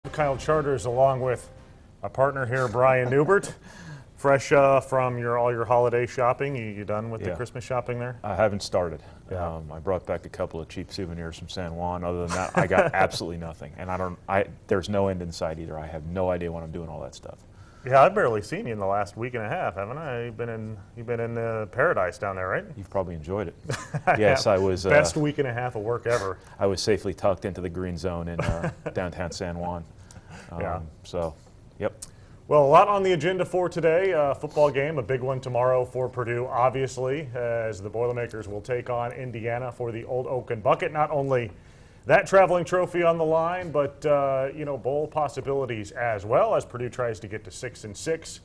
Kyle Charters along with a partner here, Brian Newbert. Fresh from all your holiday shopping. You done with the Christmas shopping there? I haven't started. Yeah. I brought back a couple of cheap souvenirs from San Juan. Other than that, I got absolutely nothing. And there's no end in sight either. I have no idea when I'm doing all that stuff. Yeah, I've barely seen you in the last week and a half, haven't I? You've been in paradise down there, right? You've probably enjoyed it. Yes, I was. Best week and a half of work ever. I was safely tucked into the green zone in downtown San Juan. Yeah. So, yep. Well, a lot on the agenda for today. Football game, a big one tomorrow for Purdue, obviously, as the Boilermakers will take on Indiana for the Old Oaken Bucket. Not only that traveling trophy on the line, but bowl possibilities as well, as Purdue tries to get to 6-6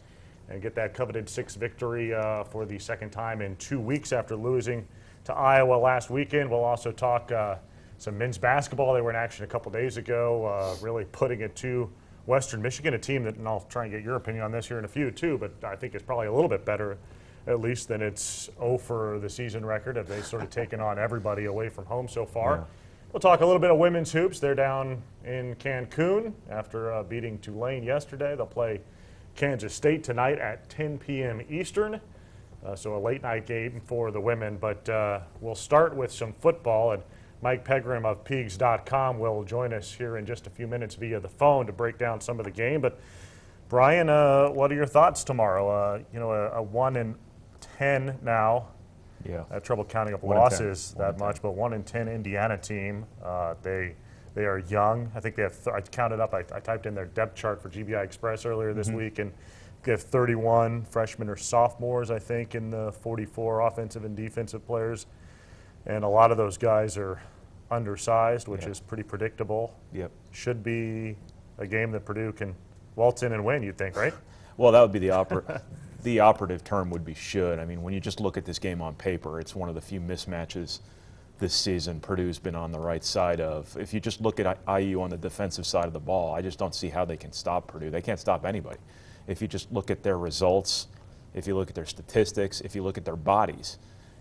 and get that coveted 6th victory for the second time in 2 weeks after losing to Iowa last weekend. We'll also talk some men's basketball. They were in action a couple days ago, really putting it to Western Michigan, a team that, and I'll try and get your opinion on this here in a few too, but I think it's probably a little bit better, at least, than its 0 for the season record. Have they sort of taken on everybody away from home so far? Yeah. We'll talk a little bit of women's hoops. They're down in Cancun after beating Tulane yesterday. They'll play Kansas State tonight at 10 p.m. Eastern, so a late night game for the women. But we'll start with some football, and Mike Pegram of Peegs.com will join us here in just a few minutes via the phone to break down some of the game. But Brian, what are your thoughts tomorrow? A 1-10 now. Yeah. I have trouble counting up losses that much, but 1-10 Indiana team. They are young. I think they have. I counted up. I typed in their depth chart for GBI Express earlier this week, and they have 31 freshmen or sophomores, I think, in the 44 offensive and defensive players, and a lot of those guys are undersized, which is pretty predictable. Yep. Should be a game that Purdue can waltz in and win, you'd think, right? Well, that would be the operative term would be should. I mean, when you just look at this game on paper, it's one of the few mismatches this season Purdue's been on the right side of. If you just look at IU on the defensive side of the ball, I just don't see how they can stop Purdue. They can't stop anybody. If you just look at their results, if you look at their statistics, if you look at their bodies,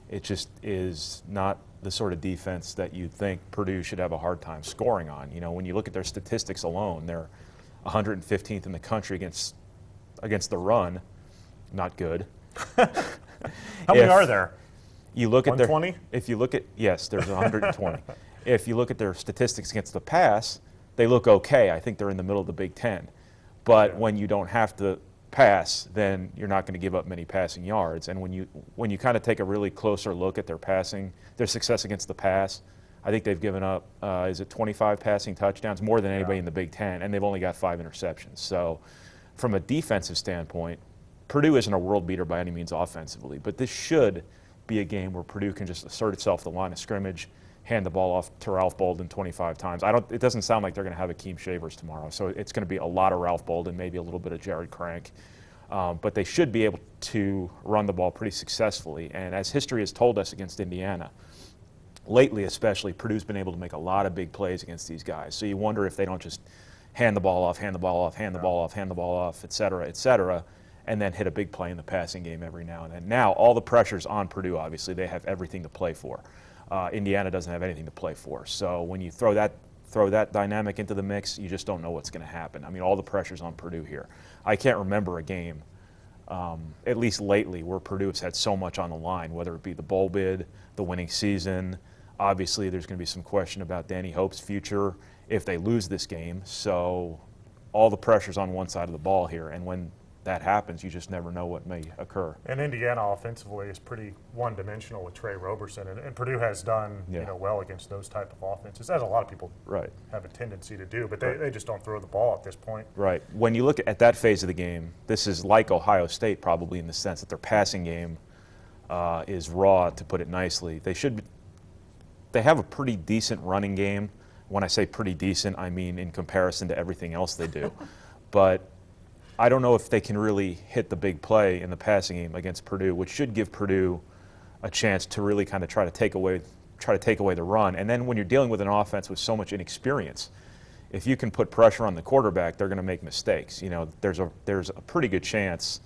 it just is not the sort of defense that you'd think Purdue should have a hard time scoring on. You know, when you look at their statistics alone, they're 115th in the country against the run. Not good. How many are there? You look at 120? If you look at, yes, there's 120. If you look at their statistics against the pass, they look okay. I think they're in the middle of the Big Ten. But when you don't have to pass, then you're not going to give up many passing yards. And when you kind of take a really closer look at their success against the pass, I think they've given up, 25 passing touchdowns, more than anybody in the Big Ten, and they've only got 5 interceptions. So from a defensive standpoint, Purdue isn't a world beater by any means offensively, but this should be a game where Purdue can just assert itself at the line of scrimmage, hand the ball off to Ralph Bolden 25 times. It doesn't sound like they're going to have Akeem Shavers tomorrow, so it's going to be a lot of Ralph Bolden, maybe a little bit of Jared Crank. But they should be able to run the ball pretty successfully. And as history has told us against Indiana, lately especially, Purdue's been able to make a lot of big plays against these guys. So you wonder if they don't just hand the ball off, hand the ball off, hand the ball off, hand the ball off, et cetera, and then hit a big play in the passing game every now and then. Now, all the pressure's on Purdue, obviously. They have everything to play for. Indiana doesn't have anything to play for. So when you throw that dynamic into the mix, you just don't know what's going to happen. I mean, all the pressure's on Purdue here. I can't remember a game, at least lately, where Purdue has had so much on the line, whether it be the bowl bid, the winning season. Obviously, there's going to be some question about Danny Hope's future if they lose this game. So all the pressure's on one side of the ball here, and when that happens, you just never know what may occur. And Indiana offensively is pretty one-dimensional with Trey Roberson, and Purdue has done well against those type of offenses, as a lot of people have a tendency to do, but they just don't throw the ball at this point. Right. When you look at that phase of the game, this is like Ohio State probably in the sense that their passing game is raw, to put it nicely. They have a pretty decent running game. When I say pretty decent, I mean in comparison to everything else they do. But I don't know if they can really hit the big play in the passing game against Purdue, which should give Purdue a chance to really kind of try to take away the run. And then when you're dealing with an offense with so much inexperience, if you can put pressure on the quarterback, they're going to make mistakes. You know, there's a pretty good chance,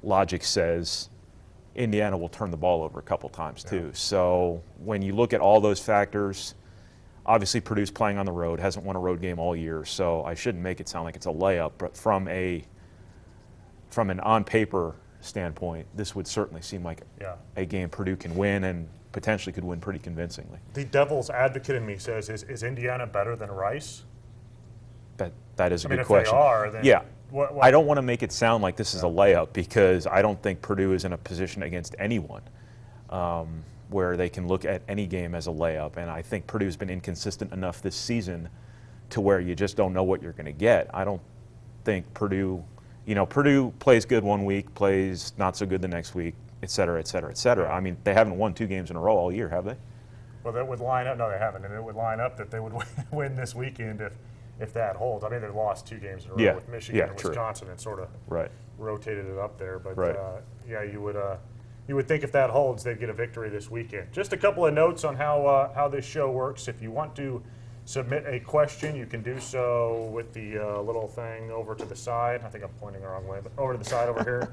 logic says, Indiana will turn the ball over a couple times too. So when you look at all those factors, Obviously, Purdue's playing on the road, hasn't won a road game all year, so I shouldn't make it sound like it's a layup. But from an on-paper standpoint, this would certainly seem like a game Purdue can win and potentially could win pretty convincingly. The devil's advocate in me says, is Indiana better than Rice? That is a good if question. they are, then yeah. What? I don't want to make it sound like this is a layup because I don't think Purdue is in a position against anyone where they can look at any game as a layup. And I think Purdue's been inconsistent enough this season to where you just don't know what you're going to get. I don't think Purdue plays good one week, plays not so good the next week, et cetera, et cetera, et cetera. I mean, they haven't won 2 games in a row all year, have they? Well, that would line up. No, they haven't. And it would line up that they would win this weekend if that holds. I mean, they've lost 2 games in a row with Michigan and Wisconsin and sort of rotated it up there. But, you would think if that holds, they'd get a victory this weekend. Just a couple of notes on how this show works. If you want to submit a question, you can do so with the little thing over to the side. I think I'm pointing the wrong way, but over to the side over here.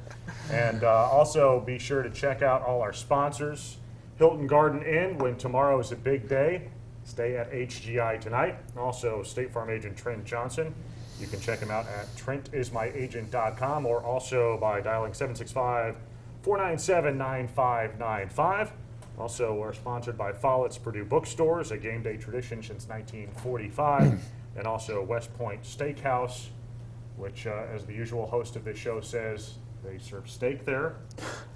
And also be sure to check out all our sponsors. Hilton Garden Inn, when tomorrow is a big day. Stay at HGI tonight. Also, State Farm agent Trent Johnson. You can check him out at trentismyagent.com or also by dialing 765-497-9595. Also, we're sponsored by Follett's Purdue Bookstores, a game day tradition since 1945, and also West Point Steakhouse, which, as the usual host of this show says, they serve steak there.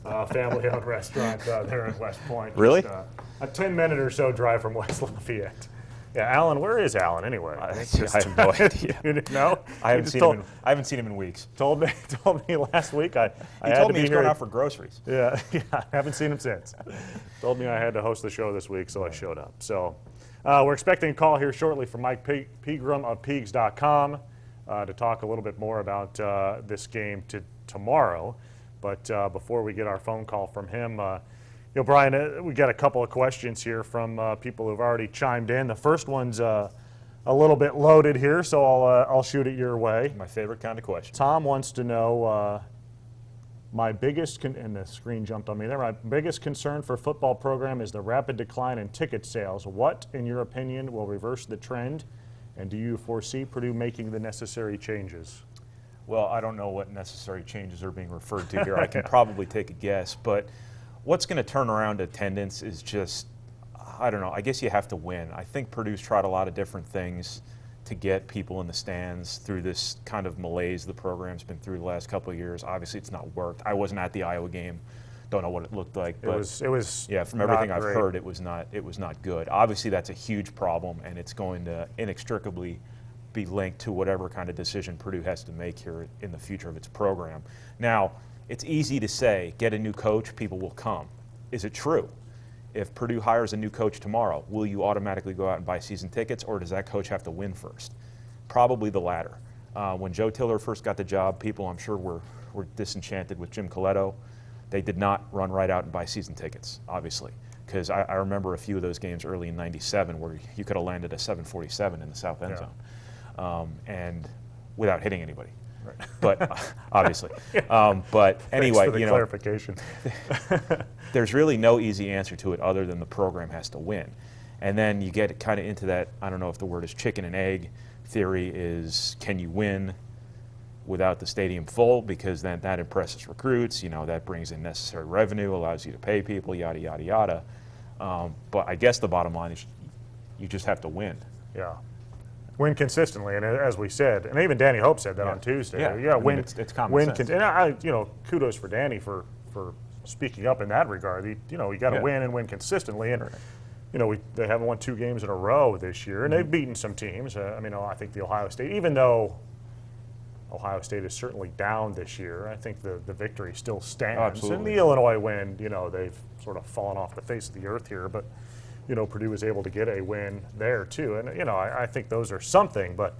Family-owned restaurant there in West Point. Really? Just, a 10-minute or so drive from West Lafayette. Yeah, Alan, where is Alan anyway? I have no idea. You didn't know? I haven't seen him in weeks. Told me last week I He had told to me be he's here. going out for groceries. Yeah, I haven't seen him since. Told me I had to host the show this week, so I showed up. So we're expecting a call here shortly from Mike Pegram of Peegs.com to talk a little bit more about this game tomorrow. But before we get our phone call from him, Brian, we got a couple of questions here from people who've already chimed in. The first one's a little bit loaded here, so I'll shoot it your way. My favorite kind of question. Tom wants to know my biggest, and the screen jumped on me there, my biggest concern for football program is the rapid decline in ticket sales. What, in your opinion, will reverse the trend? And do you foresee Purdue making the necessary changes? Well, I don't know what necessary changes are being referred to here. I can probably take a guess, but what's going to turn around attendance is just, I don't know, I guess you have to win. I think Purdue's tried a lot of different things to get people in the stands through this kind of malaise the program's been through the last couple of years. Obviously, it's not worked. I wasn't at the Iowa game. Don't know what it looked like, but it was yeah, from everything I've heard, it was not good. Obviously, that's a huge problem, and it's going to inextricably be linked to whatever kind of decision Purdue has to make here in the future of its program. Now, it's easy to say, get a new coach, people will come. Is it true? If Purdue hires a new coach tomorrow, will you automatically go out and buy season tickets, or does that coach have to win first? Probably the latter. When Joe Tiller first got the job, people, I'm sure, were disenchanted with Jim Coletto. They did not run right out and buy season tickets, obviously, because I remember a few of those games early in '97 where you could have landed a 747 in the south end zone, and without hitting anybody. Right. But obviously, but anyway, Thanks for the clarification. There's really no easy answer to it other than the program has to win, and then you get kind of into that. I don't know if the word is chicken and egg theory. Is can you win without the stadium full, because then that impresses recruits, that brings in necessary revenue, allows you to pay people, yada, yada, yada. But I guess the bottom line is you just have to win. Yeah. Win consistently, and as we said, and even Danny Hope said that on Tuesday. Yeah, win. It's common sense. And kudos for Danny for speaking up in that regard. You got to win and win consistently, and they haven't won 2 games in a row this year, and they've beaten some teams. I think the Ohio State, even though Ohio State is certainly down this year, I think the victory still stands. Absolutely. And the Illinois win, they've sort of fallen off the face of the earth here, but Purdue was able to get a win there too. And I think those are something, but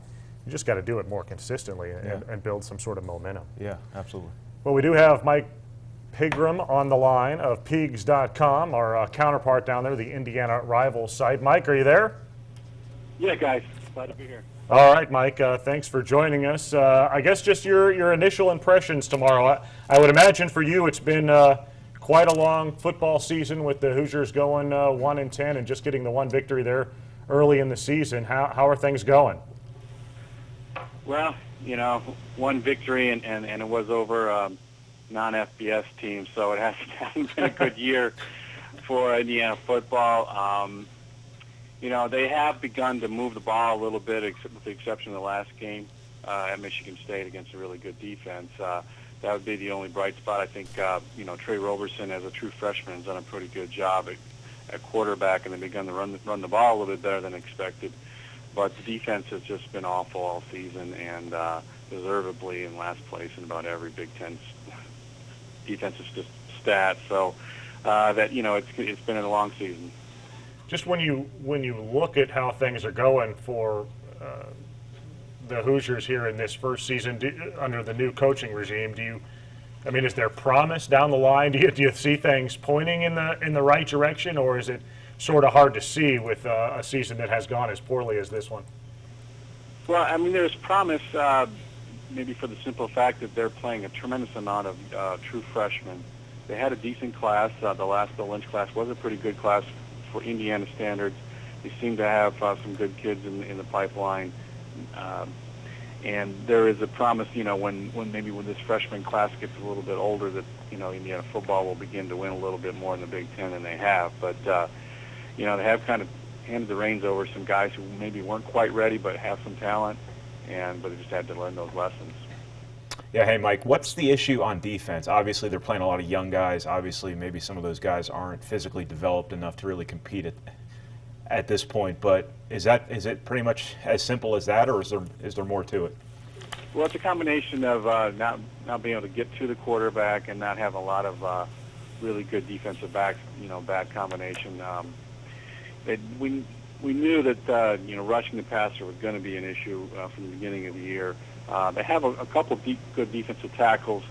you just got to do it more consistently and build some sort of momentum. Yeah, absolutely. Well, we do have Mike Pegram on the line of Peegs.com, our counterpart down there, the Indiana rival site. Mike, are you there? Yeah, guys. Glad to be here. All right, Mike, thanks for joining us. I guess just your initial impressions tomorrow. I would imagine for you it's been quite a long football season with the Hoosiers going 1-10 and just getting the one victory there early in the season. How are things going? Well, one victory, and it was over non-FBS team, so it hasn't been a good year for Indiana football. They have begun to move the ball a little bit, with the exception of the last game at Michigan State against a really good defense. That would be the only bright spot. I think, Trey Roberson, as a true freshman, has done a pretty good job at quarterback, and they've begun to run the ball a little bit better than expected. But the defense has just been awful all season, and deservedly in last place in about every Big Ten defensive stat. So it's been a long season. Just when you look at how things are going for the Hoosiers here in this first season under the new coaching regime, is there promise down the line? Do you see things pointing in the right direction, or is it sort of hard to see with a season that has gone as poorly as this one? Well, there's promise, maybe for the simple fact that they're playing a tremendous amount of true freshmen. They had a decent class. The Lynch class was a pretty good class for Indiana standards. They seem to have some good kids in the pipeline. And there is a promise, when this freshman class gets a little bit older, that, Indiana football will begin to win a little bit more in the Big Ten than they have. But, they have kind of handed the reins over some guys who maybe weren't quite ready but have some talent, but they just had to learn those lessons. Yeah, hey, Mike, what's the issue on defense? Obviously, they're playing a lot of young guys. Obviously, maybe some of those guys aren't physically developed enough to really compete at this point. But is it pretty much as simple as that, or is there more to it? Well, it's a combination of not being able to get to the quarterback and not having a lot of really good defensive backs. Bad combination. We knew that rushing the passer was going to be an issue from the beginning of the year. They have a couple of good defensive tackles,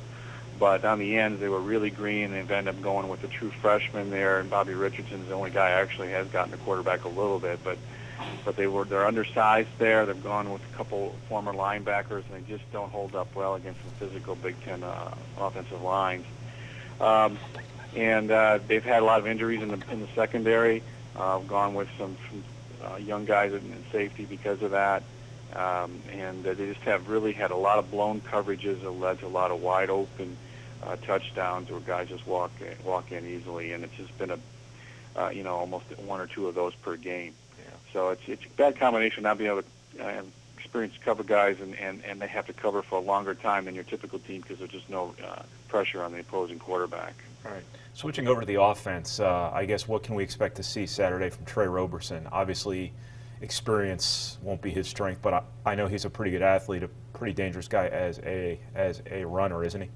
but on the end they were really green. They've ended up going with the true freshman there, and Bobby Richardson's the only guy who actually has gotten the quarterback a little bit, but they're undersized there. They've gone with a couple former linebackers, and they just don't hold up well against some physical Big Ten offensive lines. And they've had a lot of injuries in the secondary. Gone with some young guys in safety because of that. And they just have really had a lot of blown coverages that led to a lot of wide open touchdowns where guys just walk in easily, and it's just been almost one or two of those per game. Yeah. So it's a bad combination, not being able to experienced cover guys, and they have to cover for a longer time than your typical team because there's just no pressure on the opposing quarterback. All right. Switching over to the offense, I guess what can we expect to see Saturday from Trey Roberson? Obviously, experience won't be his strength, but I know he's a pretty good athlete, a pretty dangerous guy as a runner, isn't he?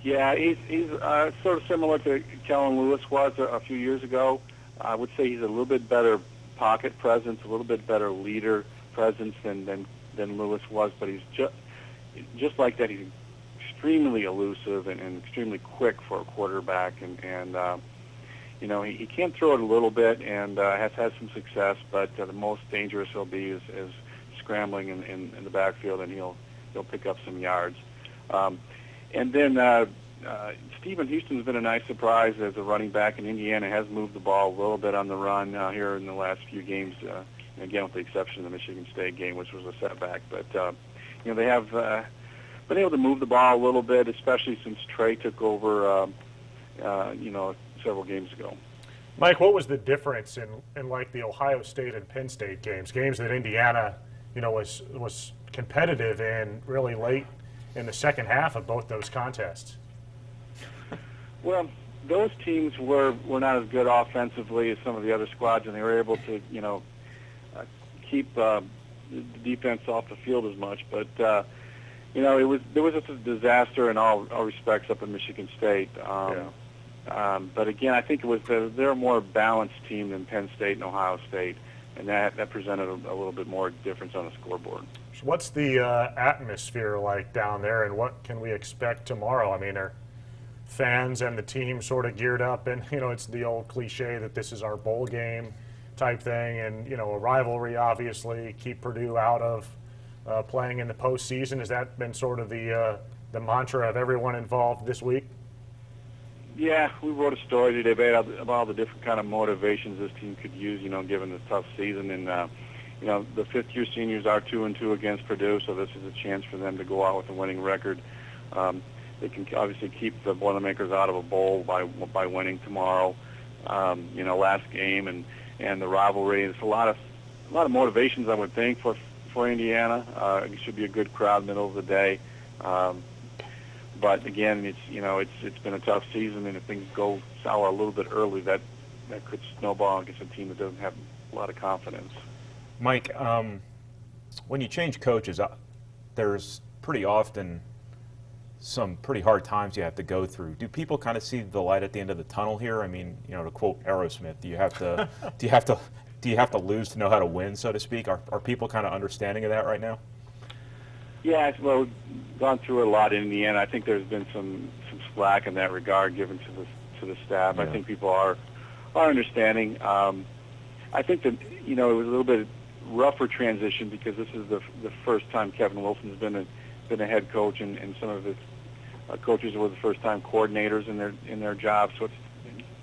Yeah, he's sort of similar to Kellen Lewis was a few years ago. I would say he's a little bit better pocket presence, a little bit better leader presence than Lewis was, but he's just like that. He's extremely elusive and extremely quick for a quarterback, and he can throw it a little bit and has had some success, but the most dangerous he'll be is scrambling in the backfield, and he'll pick up some yards. And then Stephen Houston's been a nice surprise as a running back, and Indiana has moved the ball a little bit on the run here in the last few games, again with the exception of the Michigan State game, which was a setback. But they have been able to move the ball a little bit, especially since Trey took over several games ago. Mike, what was the difference in like the Ohio State and Penn State games that Indiana was competitive in really late in the second half of both those contests? Well, those teams were not as good offensively as some of the other squads, and they were able to keep the defense off the field as much. But there was a disaster in all respects up in Michigan State. But again, I think it was they're a more balanced team than Penn State and Ohio State, and that presented a little bit more difference on the scoreboard. So what's the atmosphere like down there, and what can we expect tomorrow? I mean, are fans and the team sort of geared up, and it's the old cliche that this is our bowl game type thing, and a rivalry, obviously, keep Purdue out of playing in the postseason. Has that been sort of the mantra of everyone involved this week? Yeah, we wrote a story today about all the different kind of motivations this team could use, given the tough season. And, the fifth-year seniors are 2-2 against Purdue, so this is a chance for them to go out with a winning record. They can obviously keep the Boilermakers out of a bowl by winning tomorrow. Last game and the rivalry. There's a lot of motivations, I would think, for Indiana. It should be a good crowd middle of the day. But again, it's been a tough season, and if things go sour a little bit early, that could snowball against a team that doesn't have a lot of confidence. Mike, when you change coaches, there's pretty often some pretty hard times you have to go through. Do people kind of see the light at the end of the tunnel here? I mean, to quote Aerosmith, do you have to lose to know how to win, so to speak? Are people kind of understanding of that right now? Yeah, well, we've gone through it a lot in Indiana. I think there's been some slack in that regard given to the staff. Yeah. I think people are understanding. I think that it was a little bit rougher transition because this is the first time Kevin Wilson's been a head coach, and some of his coaches were the first time coordinators in their jobs. So it's,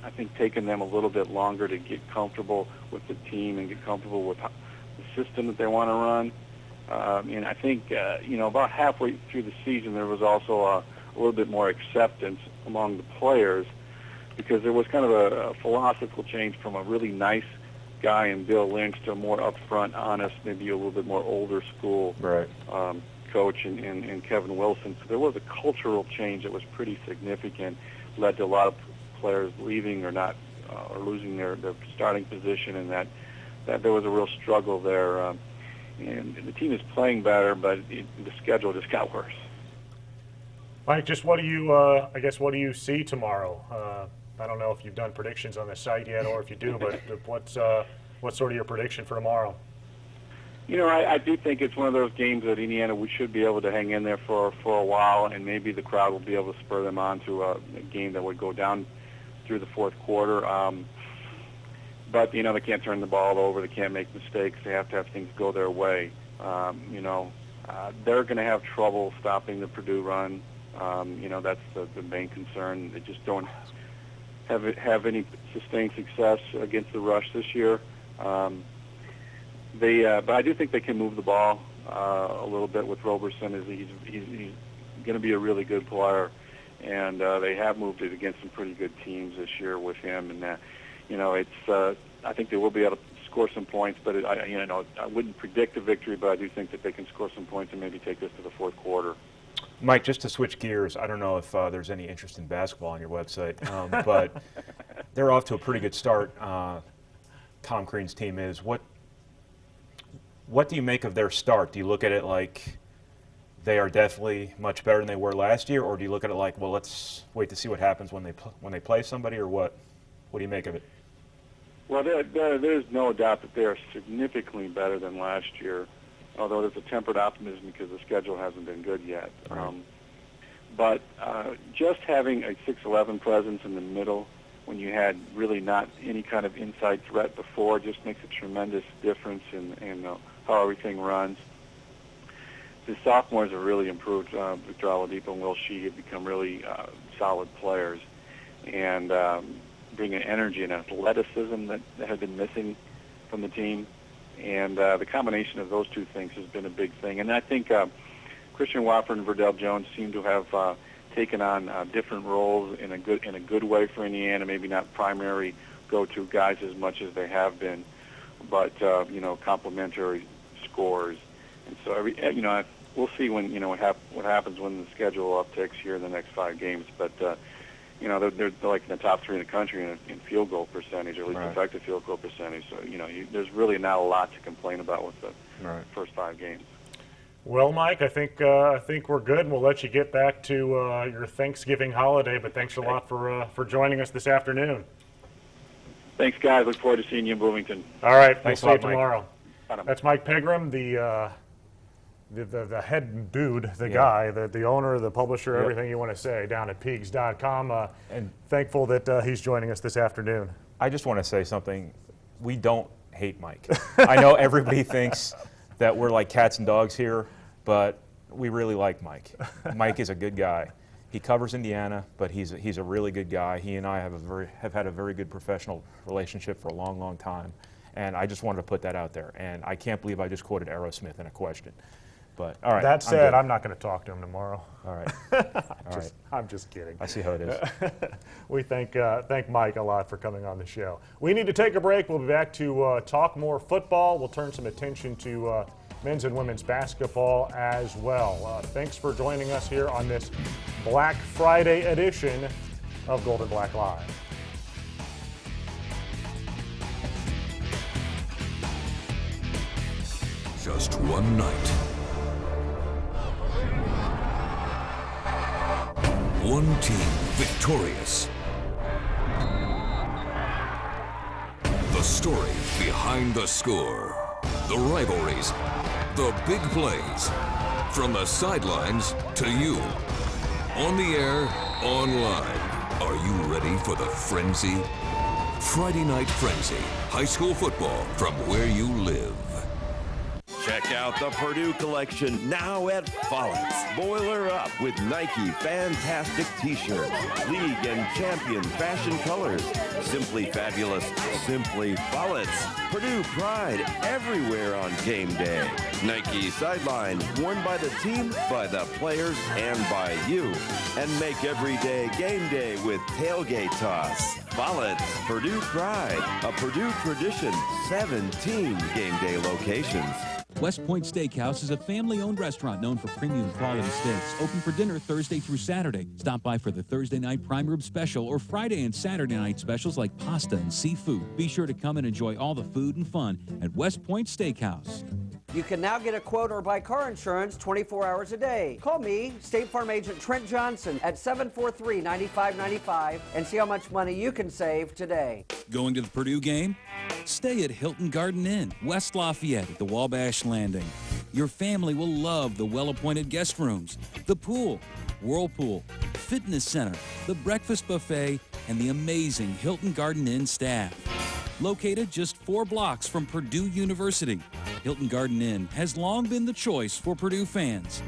I think, taken them a little bit longer to get comfortable with the team and get comfortable with the system that they want to run. And I think, about halfway through the season, there was also a little bit more acceptance among the players because there was kind of a philosophical change from a really nice guy in Bill Lynch to a more upfront, honest, maybe a little bit more older school coach in Kevin Wilson. So there was a cultural change that was pretty significant, led to a lot of players leaving or not or losing their starting position, and that there was a real struggle there. And the team is playing better, but the schedule just got worse. Mike, just what do you see tomorrow? I don't know if you've done predictions on the site yet, or if you do, but what's sort of your prediction for tomorrow? I do think it's one of those games that Indiana we should be able to hang in there for a while, and maybe the crowd will be able to spur them on to a game that would go down through the fourth quarter. But they can't turn the ball over. They can't make mistakes. They have to have things go their way. They're going to have trouble stopping the Purdue run. That's the main concern. They just don't have any sustained success against the rush this year. But I do think they can move the ball a little bit with Roberson. He's going to be a really good player, and they have moved it against some pretty good teams this year with him. And I think they will be able to score some points, but I wouldn't predict a victory, but I do think that they can score some points and maybe take this to the fourth quarter. Mike, just to switch gears, I don't know if there's any interest in basketball on your website, but they're off to a pretty good start. Tom Crean's team is. What do you make of their start? Do you look at it like they are definitely much better than they were last year, or do you look at it like, well, let's wait to see what happens when they play somebody, or what? What do you make of it? Well, there's no doubt that they are significantly better than last year, although there's a tempered optimism because the schedule hasn't been good yet. Right. But just having a 6'11" presence in the middle when you had really not any kind of inside threat before just makes a tremendous difference in how everything runs. The sophomores have really improved. Victor Oladipo and Will Shea have become really solid players, and bring an energy and athleticism that had been missing from the team. And the combination of those two things has been a big thing. And I think Christian Wofford and Verdell Jones seem to have taken on different roles in a good way for Indiana. Maybe not primary go-to guys as much as they have been, but complementary scorers. And so we'll see when what happens when the schedule upticks here in the next 5 games. But they're like in the top 3 in the country in field goal percentage, or at least effective field goal percentage. So there's really not a lot to complain about with the first 5 games. Well, Mike, I think we're good, and we'll let you get back to your Thanksgiving holiday. But thanks a lot for joining us this afternoon. Thanks, guys. Look forward to seeing you in Bloomington. All right, Thanks we'll a see lot, you tomorrow. Mike. That's Mike Pegram, the head dude, the guy, the owner, the publisher, everything you want to say, down at Peegs.com. And thankful that he's joining us this afternoon. I just want to say something. We don't hate Mike. I know everybody thinks that we're like cats and dogs here, but we really like Mike. Mike is a good guy. He covers Indiana, but he's a really good guy. He and I have had a very good professional relationship for a long, long time. And I just wanted to put that out there. And I can't believe I just quoted Aerosmith in a question. But all right. That said, I'm not going to talk to him tomorrow. All right. I'm just kidding. I see how it is. We thank Mike a lot for coming on the show. We need to take a break. We'll be back to talk more football. We'll turn some attention to men's and women's basketball as well. Thanks for joining us here on this Black Friday edition of Gold and Black Live. Just one night. One team victorious. The story behind the score. The rivalries. The big plays. From the sidelines to you. On the air, online. Are you ready for the frenzy? Friday Night Frenzy. High school football from where you live. Check out the Purdue collection now at Follett's. Boiler up with Nike Fantastic T-shirts, League and Champion fashion colors. Simply fabulous, simply Follett's. Purdue pride everywhere on game day. Nike sideline, worn by the team, by the players, and by you. And make every day game day with tailgate toss. Follett's, Purdue pride, a Purdue tradition, 17 game day locations. West Point Steakhouse is a family-owned restaurant known for premium quality steaks. Open for dinner Thursday through Saturday. Stop by for the Thursday night prime rib special or Friday and Saturday night specials like pasta and seafood. Be sure to come and enjoy all the food and fun at West Point Steakhouse. You can now get a quote or buy car insurance 24 hours a day. Call me, State Farm Agent Trent Johnson, at 743-9595 and see how much money you can save today. Going to the Purdue game? Stay at Hilton Garden Inn, West Lafayette at the Wabash Landing. Your family will love the well-appointed guest rooms, the pool, whirlpool, fitness center, the breakfast buffet, and the amazing Hilton Garden Inn staff. Located just 4 blocks from Purdue University, Hilton Garden Inn has long been the choice for Purdue fans.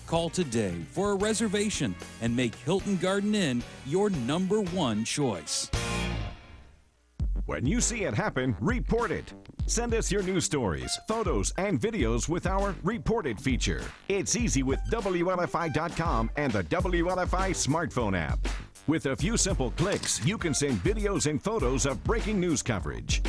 Call today for a reservation and make Hilton Garden Inn your #1 choice. When you see it happen, report it. Send us your news stories, photos, and videos with our Report It feature. It's easy with WLFI.com and the WLFI smartphone app. With a few simple clicks, you can send videos and photos of breaking news coverage.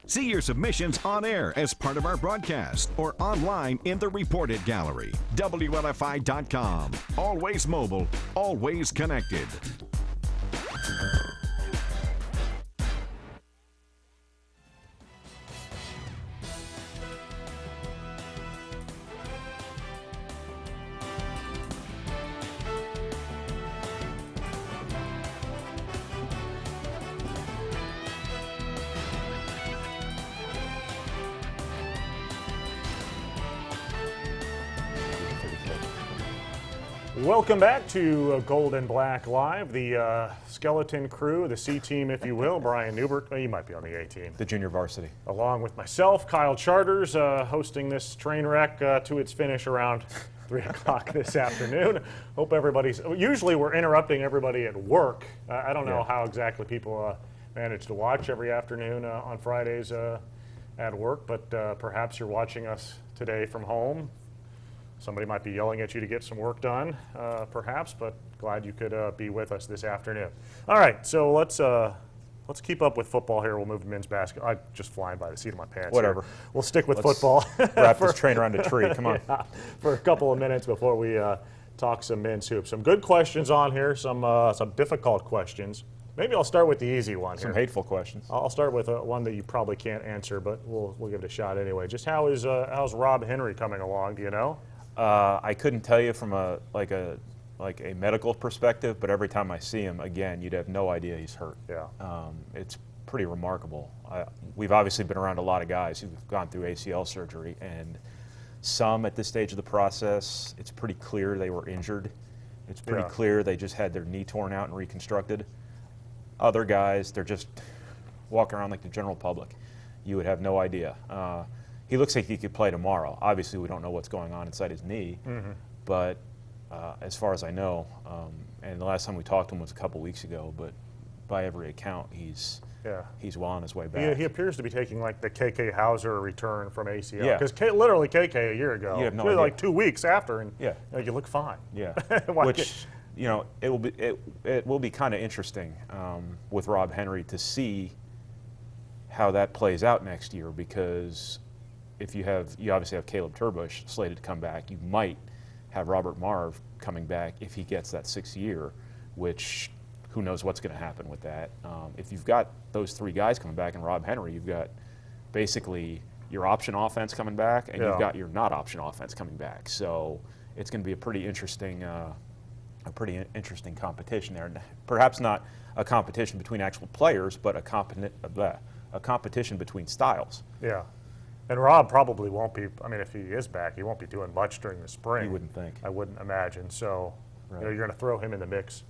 See your submissions on air as part of our broadcast or online in the Report It gallery. WLFI.com. Always mobile, always connected. Welcome back to Gold and Black Live. The skeleton crew, the C team, if you will. Brian Newbert, you might be on the A team. The junior varsity. Along with myself, Kyle Charters, hosting this train wreck to its finish around 3 o'clock this afternoon. Hope everybody's, usually we're interrupting everybody at work. I don't know how exactly people manage to watch every afternoon on Fridays at work, but perhaps you're watching us today from home. Somebody might be yelling at you to get some work done, perhaps, but glad you could be with us this afternoon. All right, so let's keep up with football here. We'll move to men's basketball. I'm just flying by the seat of my pants. Whatever. Here. We'll stick with football. Wrap this train around a tree. Come on. Yeah, for a couple of minutes before we talk some men's hoops. Some good questions on here. Some difficult questions. Maybe I'll start with the easy one here. Some hateful questions. I'll start with one that you probably can't answer, but we'll give it a shot anyway. Just how's Rob Henry coming along? Do you know? I couldn't tell you from a medical perspective, but every time I see him, again, you'd have no idea he's hurt. Yeah. It's pretty remarkable. We've obviously been around a lot of guys who've gone through ACL surgery, and some at this stage of the process, it's pretty clear they were injured. It's pretty clear they just had their knee torn out and reconstructed. Other guys, they're just walking around like the general public. You would have no idea. He looks like he could play tomorrow. Obviously, we don't know what's going on inside his knee, but as far as I know. And the last time we talked to him was a couple weeks ago, but by every account, he's well on his way back. He appears to be taking like the KK Hauser return from ACL. Yeah. Because literally KK a year ago, You have no really idea. like 2 weeks after, and Yeah. you look fine. Yeah, Why which it will be kind of interesting with Rob Henry to see how that plays out next year, because if you obviously have Caleb Turbush slated to come back, you might have Robert Marve coming back if he gets that 6th year, which who knows what's going to happen with that. If you've got those 3 guys coming back and Rob Henry, you've got basically your option offense coming back, and you've got your not option offense coming back. So it's going to be a pretty interesting competition there. Perhaps not a competition between actual players, but a competition between styles. Yeah. And Rob probably won't be, I mean, if he is back, he won't be doing much during the spring. You wouldn't think. I wouldn't imagine. So Right. you're going to throw him in the mix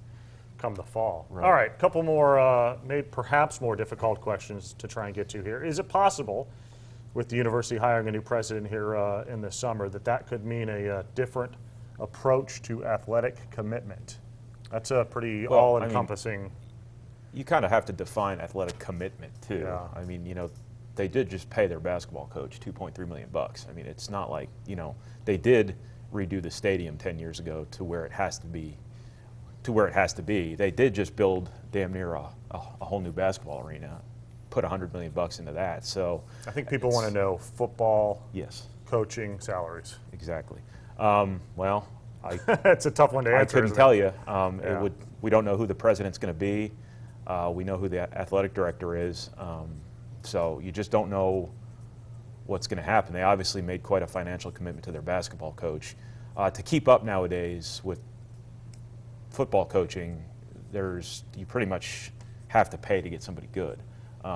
come the fall. Right. All right, a couple more, maybe perhaps more difficult questions to try and get to here. Is it possible, with the university hiring a new president here in the summer, that could mean a different approach to athletic commitment? That's a pretty all-encompassing. You kind of have to define athletic commitment too. Yeah. I mean, they did just pay their basketball coach $2.3 million. I mean, it's not like, they did redo the stadium 10 years ago to where it has to be. They did just build damn near a whole new basketball arena, put $100 million into that. So I think people want to know football, yes, coaching, salaries. exactly. Well, That's a tough one to I answer. couldn't isn't tell it? you. We don't know who the president's going to be. We know who the athletic director is. So you just don't know what's going to happen. They obviously made quite a financial commitment to their basketball coach. To keep up nowadays with football coaching, you pretty much have to pay to get somebody good.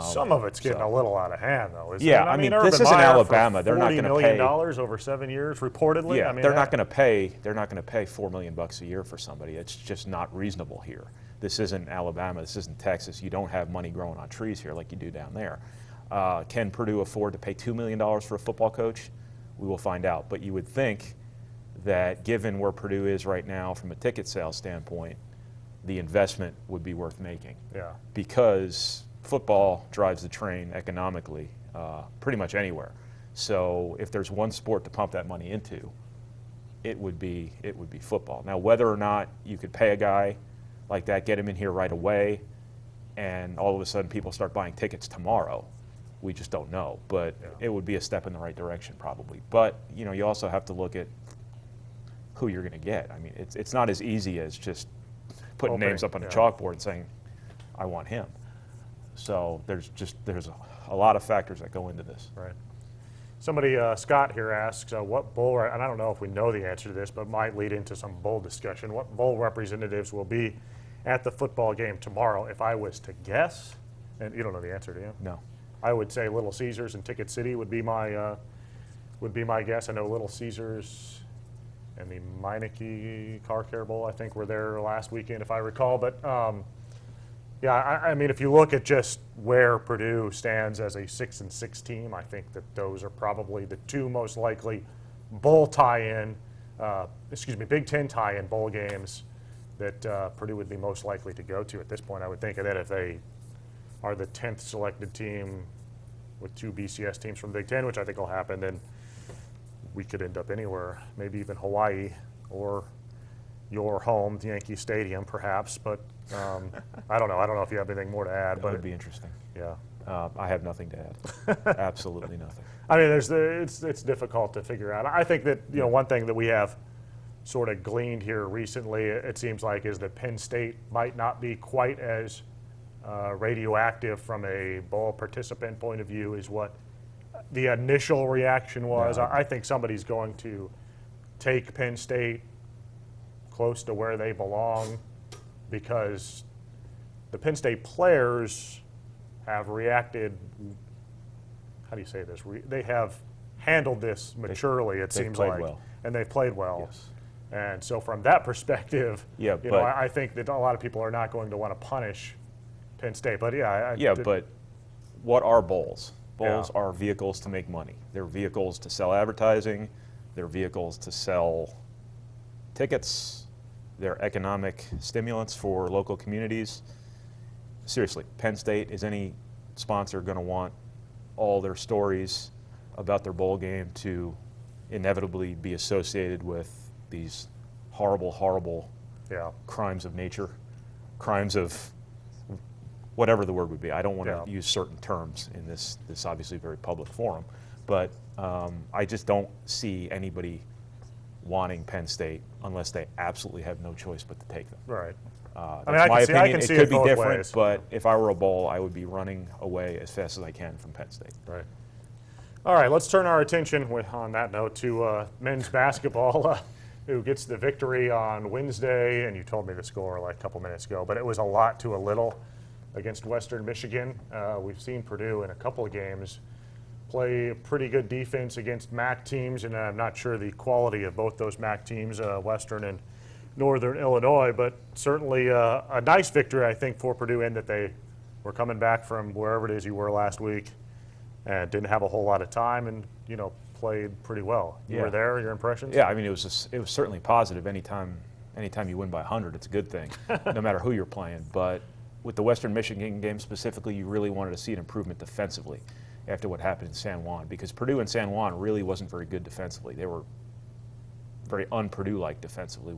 Some of it's getting a little out of hand, though, isn't Yeah, it? I mean, Urban this isn't Meyer for Alabama. They're not $40 going to million pay over 7 years, reportedly. Yeah, I mean, they're not going to pay. They're not going to pay $4 million a year for somebody. It's just not reasonable here. This isn't Alabama. This isn't Texas. You don't have money growing on trees here like you do down there. Can Purdue afford to pay $2 million for a football coach? We will find out. But you would think that given where Purdue is right now from a ticket sales standpoint, the investment would be worth making. Yeah. Because football drives the train economically pretty much anywhere. So if there's one sport to pump that money into, it would be football. Now, whether or not you could pay a guy like that, get him in here right away, and all of a sudden people start buying tickets tomorrow, we just don't know. But it would be a step in the right direction probably. But you also have to look at who you're going to get. I mean, it's not as easy as just putting names up on a chalkboard and saying, I want him. So there's a lot of factors that go into this. Right. Somebody, Scott here asks, what bowl, and I don't know if we know the answer to this, but might lead into some bowl discussion. What bowl representatives will be at the football game tomorrow? If I was to guess, and you don't know the answer, do you? No. I would say Little Caesars and Ticket City would be my guess. I know Little Caesars and the Meineke Car Care Bowl, I think, were there last weekend, if I recall. But yeah, I mean, if you look at just where Purdue stands as a 6-6 team, I think that those are probably the two most likely bowl tie-in, Big Ten tie-in bowl games that Purdue would be most likely to go to at this point. I would think that if they are the 10th selected team with 2 BCS teams from the Big Ten, which I think will happen, then we could end up anywhere, maybe even Hawaii or your home, Yankee Stadium, perhaps. But I don't know. I don't know if you have anything more to add. That but would be interesting. Yeah. I have nothing to add. Absolutely nothing. I mean, it's difficult to figure out. I think that one thing that we have sort of gleaned here recently, it seems like, is that Penn State might not be quite as radioactive from a bowl participant point of view as what the initial reaction was. No. I think somebody's going to take Penn State close to where they belong because the Penn State players have reacted, how do you say this? They have handled this maturely, it seems like. Well. And they've played well. Yes. And so from that perspective, but I think that a lot of people are not going to want to punish Penn State. But but what are bowls? Bowls are vehicles to make money. They're vehicles to sell advertising. They're vehicles to sell tickets, they're economic stimulants for local communities. Seriously, Penn State, is any sponsor going to want all their stories about their bowl game to inevitably be associated with these horrible, horrible crimes of nature, crimes of whatever the word would be? I don't want to use certain terms in this obviously very public forum, but I just don't see anybody wanting Penn State unless they absolutely have no choice but to take them. Right. That's my opinion. I can see it could it be both different, ways. but if I were a bowl, I would be running away as fast as I can from Penn State. Right. All right, let's turn our attention on that note to men's basketball, who gets the victory on Wednesday. And you told me the score like a couple minutes ago, but it was a lot to a little against Western Michigan. We've seen Purdue in a couple of games play pretty good defense against MAC teams, and I'm not sure the quality of both those MAC teams, Western and Northern Illinois, but certainly a nice victory, I think, for Purdue, in that they were coming back from wherever it is you were last week and didn't have a whole lot of time and, played pretty well. You were there, your impressions? Yeah, I mean, it was certainly positive. Anytime you win by 100, it's a good thing, no matter who you're playing. But with the Western Michigan game specifically, you really wanted to see an improvement defensively after what happened in San Juan, because Purdue and San Juan really wasn't very good defensively. They were very un-Purdue-like defensively,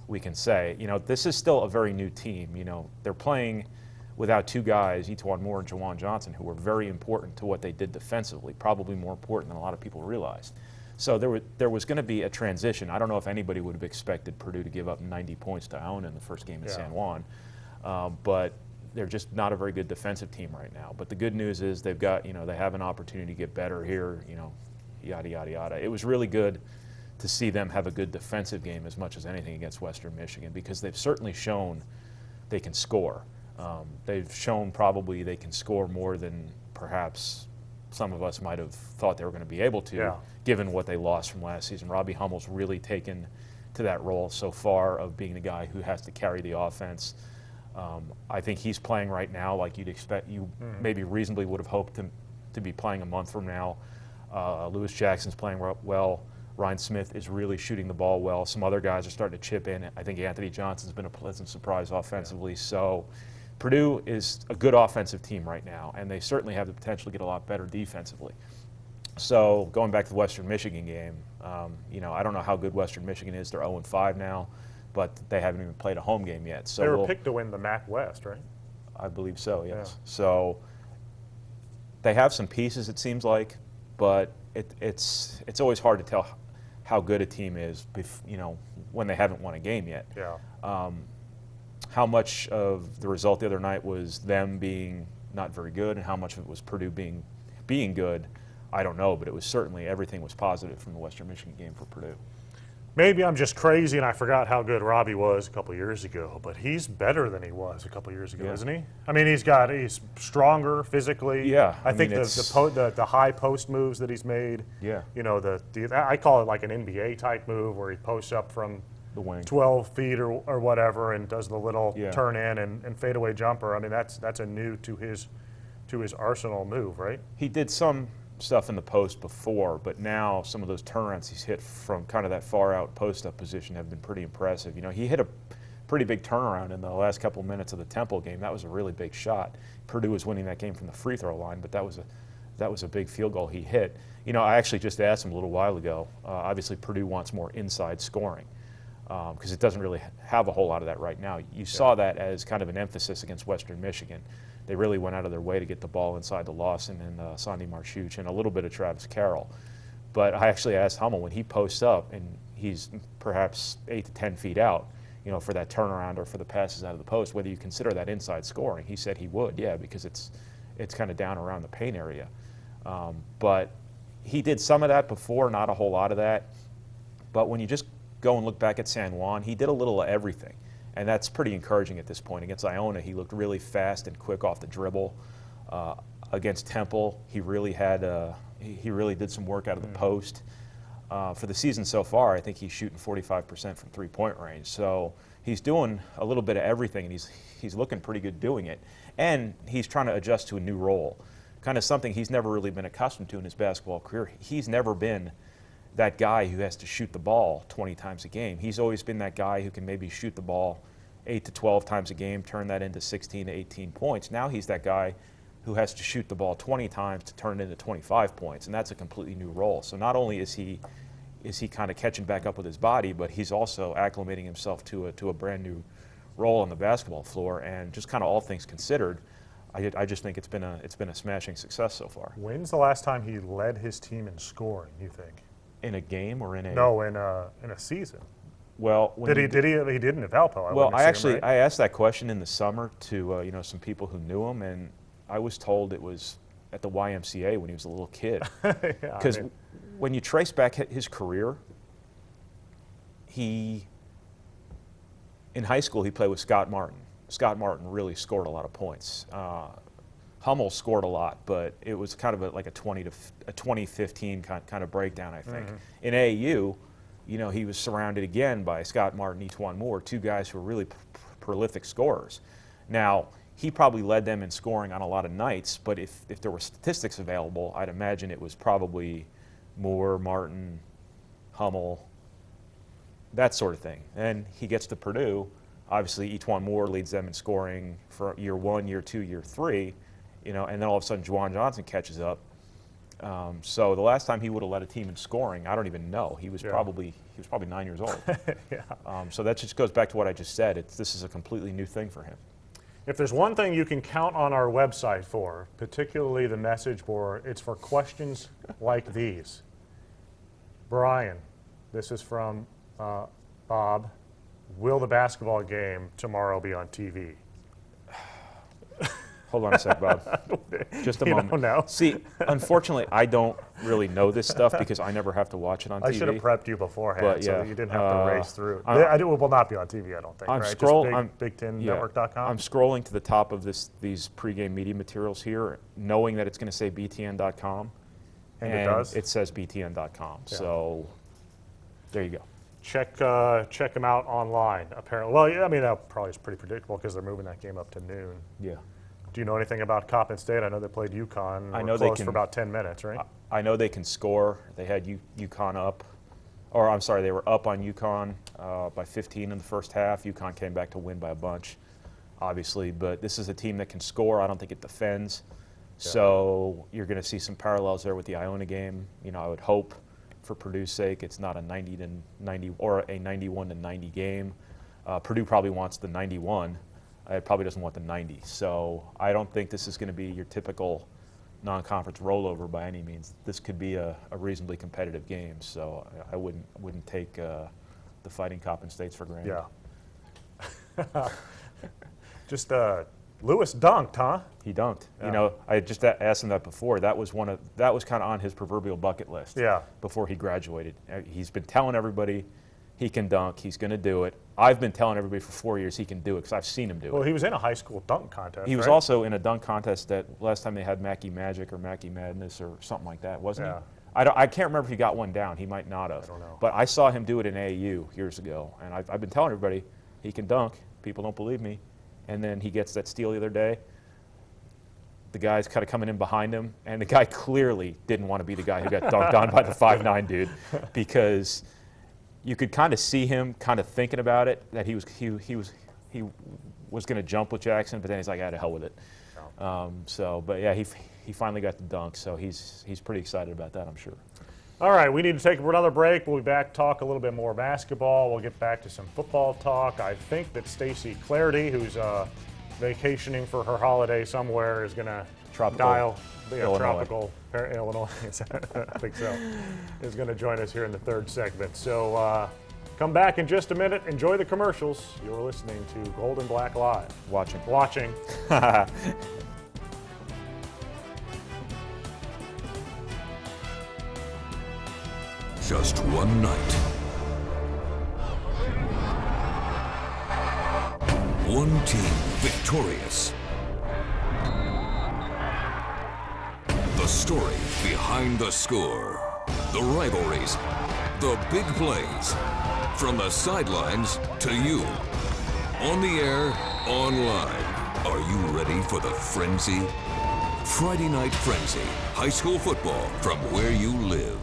we can say. This is still a very new team. They're playing without two guys, Etuan Moore and Jawan Johnson, who were very important to what they did defensively, probably more important than a lot of people realized. So there was going to be a transition. I don't know if anybody would have expected Purdue to give up 90 points to Iona in the first game in San Juan, but they're just not a very good defensive team right now. But the good news is they've got, they have an opportunity to get better here, yada, yada, yada. It was really good to see them have a good defensive game as much as anything against Western Michigan, because they've certainly shown they can score. They've shown probably they can score more than perhaps some of us might have thought they were going to be able to, given what they lost from last season. Robbie Hummel's really taken to that role so far of being the guy who has to carry the offense. I think he's playing right now like you'd expect, maybe reasonably would have hoped to be playing a month from now. Lewis Jackson's playing well. Ryan Smith is really shooting the ball well. Some other guys are starting to chip in. I think Anthony Johnson's been a pleasant surprise offensively. So Purdue is a good offensive team right now, and they certainly have the potential to get a lot better defensively. So going back to the Western Michigan game, I don't know how good Western Michigan is. They're 0-5 now, but they haven't even played a home game yet. So they were picked to win the MAC West, right? I believe so, yes. Yeah. So they have some pieces, it seems like, but it's always hard to tell how good a team is, when they haven't won a game yet. Yeah. How much of the result the other night was them being not very good, and how much of it was Purdue being good, I don't know, but it was certainly, everything was positive from the Western Michigan game for Purdue. Maybe I'm just crazy and I forgot how good Robbie was a couple years ago, but he's better than he was a couple years ago, isn't he? I mean, he's stronger physically. Yeah. I think the high post moves that he's made. Yeah. I call it like an NBA type move where he posts up from the wing 12 feet or whatever and does the little turn in and fadeaway jumper. I mean, that's a new to his arsenal move, right? He did some stuff in the post before, but now some of those turnarounds he's hit from kind of that far out post-up position have been pretty impressive. He hit a pretty big turnaround in the last couple of minutes of the Temple game. That was a really big shot. Purdue was winning that game from the free throw line, but that was a big field goal he hit. I actually just asked him a little while ago. Obviously, Purdue wants more inside scoring because it doesn't really have a whole lot of that right now. You saw that as kind of an emphasis against Western Michigan. They really went out of their way to get the ball inside to Lawson and Sandy Marchuch and a little bit of Travis Carroll. But I actually asked Hummel, when he posts up and he's perhaps 8 to 10 feet out, for that turnaround or for the passes out of the post, whether you consider that inside scoring. He said he would, because it's kind of down around the paint area. But he did some of that before, not a whole lot of that. But when you just go and look back at San Juan, he did a little of everything. And that's pretty encouraging at this point. Against Iona, he looked really fast and quick off the dribble. Against Temple, he really did some work out of the post. For the season so far, I think he's shooting 45% from three-point range. So he's doing a little bit of everything, and he's looking pretty good doing it. And he's trying to adjust to a new role, kind of something he's never really been accustomed to in his basketball career. He's never been that guy who has to shoot the ball 20 times a game. He's always been that guy who can maybe shoot the ball 8 to 12 times a game, turn that into 16 to 18 points. Now he's that guy who has to shoot the ball 20 times to turn it into 25 points, and that's a completely new role. So not only is he kind of catching back up with his body, but he's also acclimating himself to a brand new role on the basketball floor. And just kind of all things considered, I just think it's been a smashing success so far. When's the last time he led his team in scoring, you think? In a game or in a No, in a season. Well, Did he didn't at Valpo. Well, I asked that question in the summer to you know, some people who knew him, and I was told it was at the YMCA when he was a little kid. Because when you trace back his career, in high school he played with Scott Martin. Scott Martin really scored a lot of points. Hummel scored a lot, but it was kind of like a 2015 kind of breakdown, I think. In AAU, you know, he was surrounded again by Scott Martin, E'Twaun Moore, two guys who were really prolific scorers. Now, he probably led them in scoring on a lot of nights, but if there were statistics available, I'd imagine it was probably Moore, Martin, Hummel, that sort of thing. And he gets to Purdue. Obviously, E'Twaun Moore leads them in scoring for year 1, year 2, year 3, you know, and then all of a sudden Juwan Johnson catches up. So the last time he would have led a team in scoring, I don't even know. He was probably 9 years old. So that just goes back to what I just said. This is a completely new thing for him. If there's one thing you can count on our website for, particularly the message board, it's for questions like these. Brian, this is from Bob. Will the basketball game tomorrow be on TV? Hold on a sec, Bob. Just a moment. You don't know? See, unfortunately, I don't really know this stuff because I never have to watch it on TV. I should have prepped you beforehand, But, so yeah, that you didn't have to race through. It will not be on TV, I don't think. I'm right? scrolling. Just BigTenNetwork.com. I'm scrolling to the top of these pregame media materials here, knowing that it's going to say BTN.com, and it does. It says BTN.com. Yeah. So there you go. Check them out online. Apparently, well, yeah, I mean that probably is pretty predictable because they're moving that game up to noon. Yeah. Do you know anything about Coppin State? I know they played UConn. I know they they can for about 10 minutes, right? I know they can score. They had UConn up, or I'm sorry, they were up on UConn by 15 in the first half. UConn came back to win by a bunch, obviously. But this is a team that can score. I don't think it defends. Yeah. So you're going to see some parallels there with the Iona game. You know, I would hope, for Purdue's sake, it's not a 90 or a 91 to 90 game. Purdue probably wants the 91. It probably doesn't want the 90. So I don't think this is going to be your typical non-conference rollover by any means. This could be a reasonably competitive game. So I wouldn't take the Fighting Coppin States for granted. Yeah. Just Lewis dunked, huh? He dunked. Yeah. You know, I just asked him that before. That was kind of on his proverbial bucket list. Yeah. Before he graduated, he's been telling everybody he can dunk. He's going to do it. I've been telling everybody for 4 years he can do it because I've seen him do it. Well, he was in a high school dunk contest. He was right? also in a dunk contest that last time they had Mackey Magic or Mackey Madness or something like that, wasn't Yeah. he? I can't remember if he got one down. He might not have. I don't know. But I saw him do it in AAU years ago, and I've been telling everybody he can dunk. People don't believe me. And then he gets that steal the other day. The guy's kind of coming in behind him, and the guy clearly didn't want to be the guy who got dunked on by the 5'9" dude, because you could kind of see him kind of thinking about it, that he was going to jump with Jackson, but then he's like, "Ah, to hell with it." But yeah, he finally got the dunk, so he's pretty excited about that, I'm sure. All right, we need to take another break. We'll be back, talk a little bit more basketball. We'll get back to some football talk. I think that Stacey Clarity, who's vacationing for her holiday somewhere, is going to tropical Illinois. I think so. Is going to join us here in the third segment. So come back in just a minute. Enjoy the commercials. You're listening to Gold and Black Live. Watching. Just one night. One team victorious. The story behind the score. The rivalries. The big plays. From the sidelines to you. On the air, online. Are you ready for the frenzy? Friday Night Frenzy. High school football from where you live.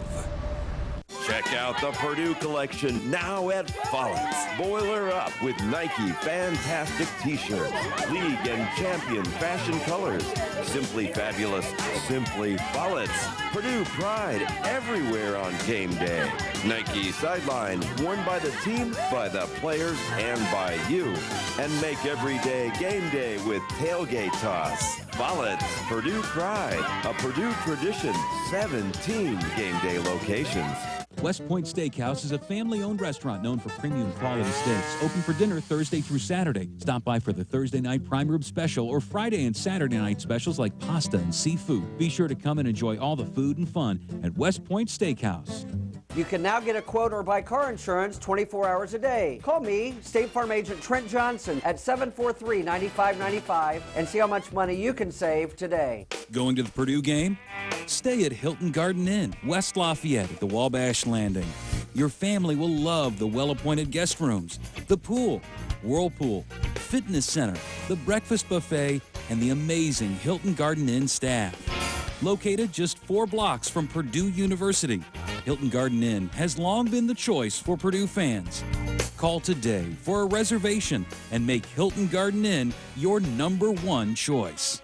Check out the Purdue collection now at Follett's. Boiler up with Nike Fantastic T-shirts, League and Champion fashion colors. Simply fabulous, simply Follett's. Purdue pride everywhere on game day. Nike sideline, worn by the team, by the players, and by you. And make every day game day with tailgate toss. Follett's, Purdue pride, a Purdue tradition, 17 game day locations. West Point Steakhouse is a family-owned restaurant known for premium quality steaks. Open for dinner Thursday through Saturday. Stop by for the Thursday night prime rib special or Friday and Saturday night specials like pasta and seafood. Be sure to come and enjoy all the food and fun at West Point Steakhouse. You can now get a quote or buy car insurance 24 hours a day. Call me, State Farm Agent Trent Johnson, at 743-9595 and see how much money you can save today. Going to the Purdue game? Stay at Hilton Garden Inn, West Lafayette at the Wabash Landing. Your family will love the well-appointed guest rooms, the pool, whirlpool, fitness center, the breakfast buffet, and the amazing Hilton Garden Inn staff. Located just 4 blocks from Purdue University, Hilton Garden Inn has long been the choice for Purdue fans. Call today for a reservation and make Hilton Garden Inn your #1 choice.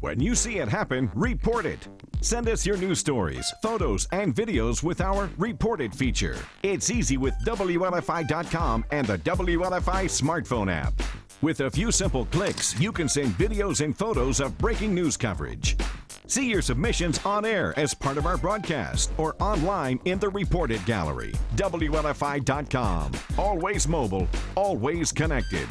When you see it happen, report it. Send us your news stories, photos, and videos with our Report It feature. It's easy with WLFI.com and the WLFI smartphone app. With a few simple clicks, you can send videos and photos of breaking news coverage. See your submissions on air as part of our broadcast or online in the Report It gallery. WLFI.com. Always mobile, always connected.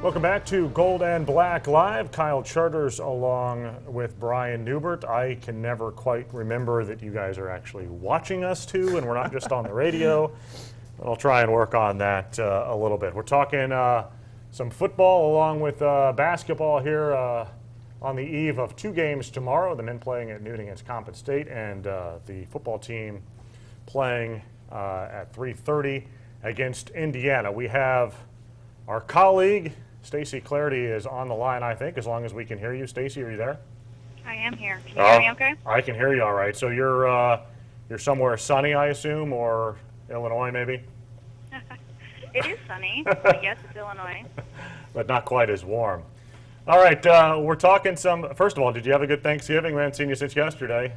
Welcome back to Gold and Black Live. Kyle Charters along with Brian Newbert. I can never quite remember that you guys are actually watching us too, and we're not just on the radio. But I'll try and work on that a little bit. We're talking some football along with basketball here on the eve of 2 games tomorrow. The men playing at noon against Compton State, and the football team playing at 3:30 against Indiana. We have our colleague Stacy Clarity is on the line, I think, as long as we can hear you. Stacy, are you there? I am here. Can you hear me okay? I can hear you all right. So you're somewhere sunny, I assume, or Illinois maybe? It is sunny. Yes, it's Illinois. But not quite as warm. All right, we're talking some. First of all, did you have a good Thanksgiving? We haven't seen you since yesterday.